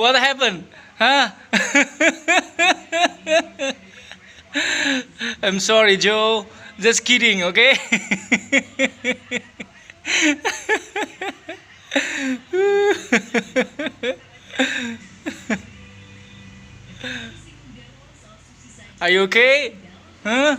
What happened? Huh? I'm sorry, Joe. Just kidding, okay? Are you okay? Huh?